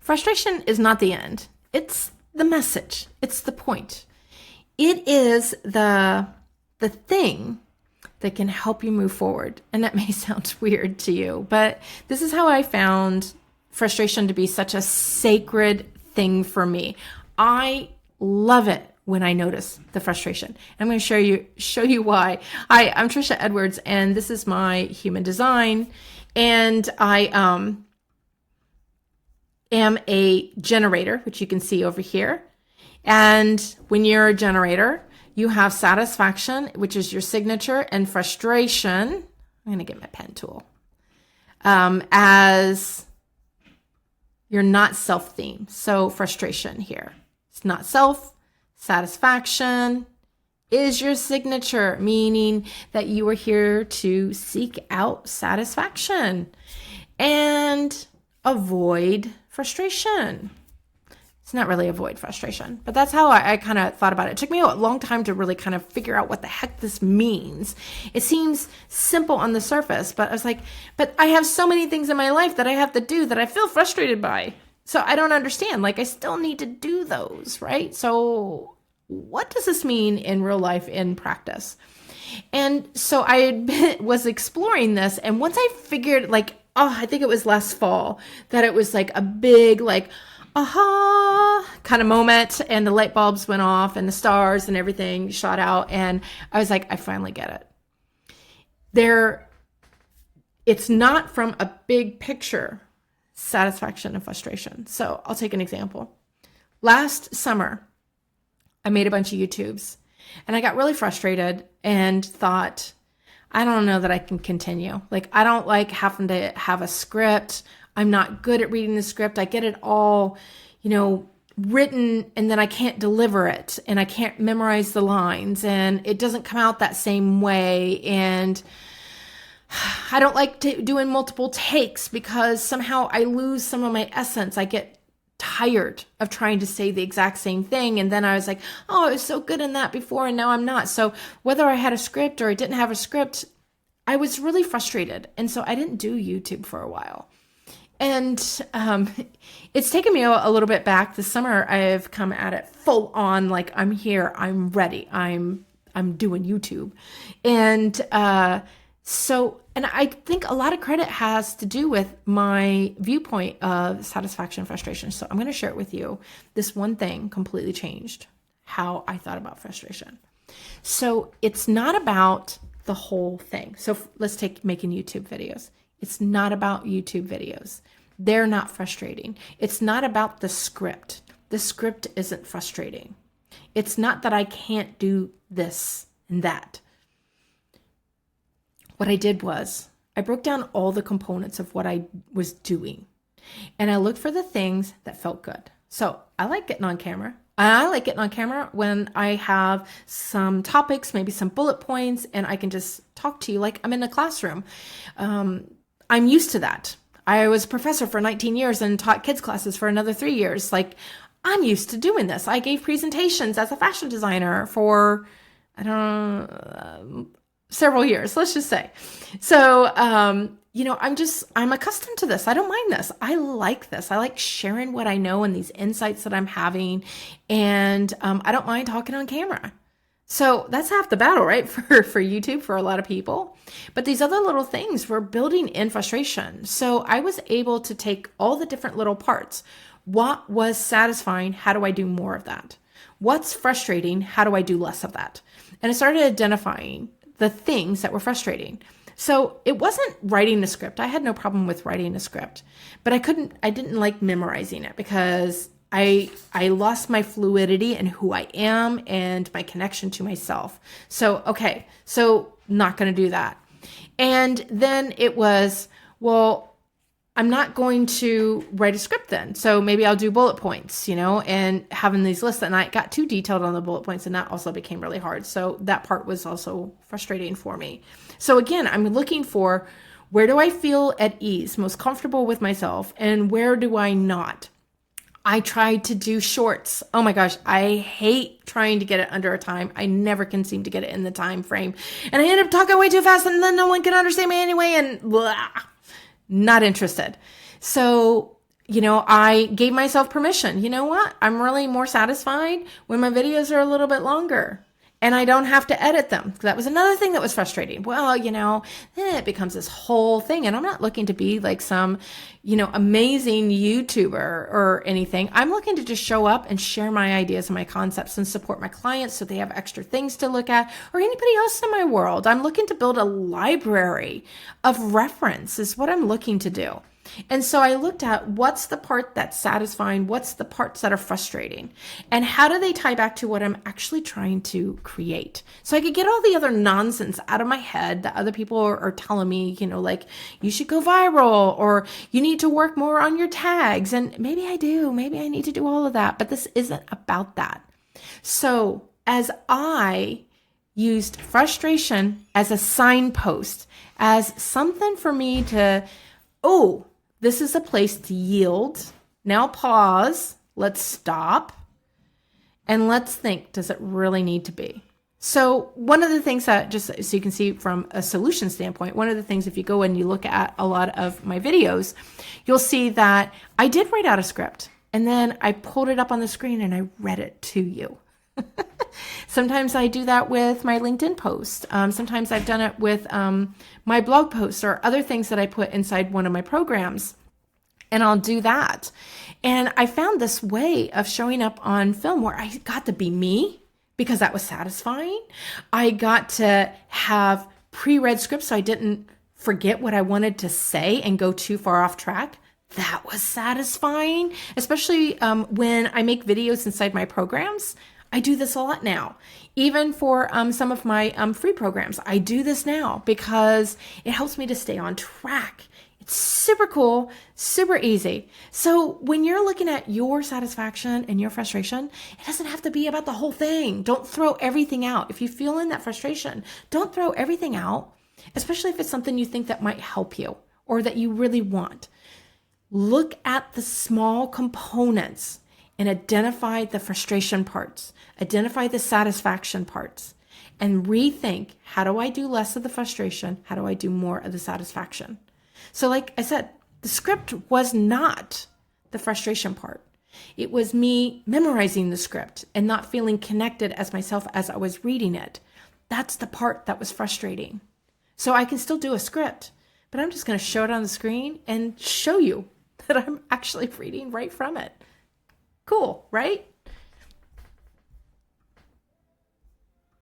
frustration is not the end. It's the message. It's the point. It is the thing that can help you move forward. And that may sound weird to you, but this is how I found frustration to be such a sacred thing for me. I love it when I notice the frustration. I'm going to show you why. Hi, I'm Trisha Edwards, and this is my human design. And I am a generator, which you can see over here. And when you're a generator, you have satisfaction, which is your signature, and frustration. I'm going to get my pen tool. As your not self theme. So frustration here. It's not self. Satisfaction is your signature, meaning that you are here to seek out satisfaction and avoid frustration. It's not really avoid frustration, but that's how I kind of thought about it. It took me a long time to really kind of figure out what the heck this means. It seems simple on the surface, but I was like, but I have so many things in my life that I have to do that I feel frustrated by. So I don't understand. Like, I still need to do those, right? So what does this mean in real life, in practice? And so I was exploring this. And once I figured, like, I think it was last fall, that it was like a big, like, aha kind of moment, and the light bulbs went off and the stars and everything shot out. And I was like, I finally get it. It's not from a big picture, satisfaction and frustration. So I'll take an example. Last summer, I made a bunch of YouTubes, and I got really frustrated and thought, I don't know that I can continue. Like, I don't like having to have a script. I'm not good at reading the script. I get it all, written, and then I can't deliver it, and I can't memorize the lines, and it doesn't come out that same way. And I don't like doing multiple takes because somehow I lose some of my essence. I get tired of trying to say the exact same thing. And then I was like, oh, I was so good in that before, and now I'm not. So whether I had a script or I didn't have a script, I was really frustrated. And so I didn't do YouTube for a while. And it's taken me a little bit back. This summer, I've come at it full on, like, I'm here, I'm ready, I'm doing YouTube. And and I think a lot of credit has to do with my viewpoint of satisfaction and frustration. So I'm going to share it with you. This one thing completely changed how I thought about frustration. So it's not about the whole thing. So let's take making YouTube videos. It's not about YouTube videos. They're not frustrating. It's not about the script. The script isn't frustrating. It's not that I can't do this and that. What I did was I broke down all the components of what I was doing, and I looked for the things that felt good. So I like getting on camera. I like getting on camera when I have some topics, maybe some bullet points, and I can just talk to you like I'm in a classroom. I'm used to that. I was a professor for 19 years and taught kids classes for another 3 years. Like, I'm used to doing this. I gave presentations as a fashion designer for, several years, let's just say. So, I'm accustomed to this. I don't mind this. I like this. I like sharing what I know and these insights that I'm having. And I don't mind talking on camera. So that's half the battle, right? For YouTube, for a lot of people. But these other little things were building in frustration. So I was able to take all the different little parts. What was satisfying? How do I do more of that? What's frustrating? How do I do less of that? And I started identifying the things that were frustrating. So it wasn't writing the script. I had no problem with writing a script, but I didn't like memorizing it because I lost my fluidity in who I am and my connection to myself. So not going to do that. And then it was, well, I'm not going to write a script then. So maybe I'll do bullet points, and having these lists. And I got too detailed on the bullet points, and that also became really hard. So that part was also frustrating for me. So again, I'm looking for, where do I feel at ease, most comfortable with myself, and where do I not? I tried to do shorts. Oh my gosh, I hate trying to get it under a time. I never can seem to get it in the time frame. And I end up talking way too fast, and then no one can understand me anyway, and blah. Not interested. So, I gave myself permission. You know what? I'm really more satisfied when my videos are a little bit longer and I don't have to edit them. That was another thing that was frustrating. Well, then it becomes this whole thing. And I'm not looking to be like some, amazing YouTuber or anything. I'm looking to just show up and share my ideas and my concepts and support my clients so they have extra things to look at, or anybody else in my world. I'm looking to build a library of reference is what I'm looking to do. And so I looked at what's the part that's satisfying, what's the parts that are frustrating, and how do they tie back to what I'm actually trying to create. So I could get all the other nonsense out of my head that other people are telling me, like you should go viral or you need to work more on your tags. And maybe I do, maybe I need to do all of that, but this isn't about that. So as I used frustration as a signpost, as something for me to, this is a place to yield. Now pause. Let's stop. And let's think, does it really need to be? So one of the things that, just so you can see from a solution standpoint, one of the things, if you go and you look at a lot of my videos, you'll see that I did write out a script and then I pulled it up on the screen and I read it to you. Sometimes I do that with my LinkedIn post. Sometimes I've done it with my blog posts or other things that I put inside one of my programs. And I'll do that. And I found this way of showing up on film where I got to be me because that was satisfying. I got to have pre-read scripts so I didn't forget what I wanted to say and go too far off track. That was satisfying, especially when I make videos inside my programs. I do this a lot now. Even for some of my free programs, I do this now because it helps me to stay on track. It's super cool, super easy. So when you're looking at your satisfaction and your frustration, it doesn't have to be about the whole thing. Don't throw everything out. If you feel in that frustration, don't throw everything out, especially if it's something you think that might help you or that you really want. Look at the small components and identify the frustration parts, identify the satisfaction parts, and rethink, how do I do less of the frustration? How do I do more of the satisfaction? So like I said, the script was not the frustration part. It was me memorizing the script and not feeling connected as myself as I was reading it. That's the part that was frustrating. So I can still do a script, but I'm just going to show it on the screen and show you that I'm actually reading right from it. Cool, right?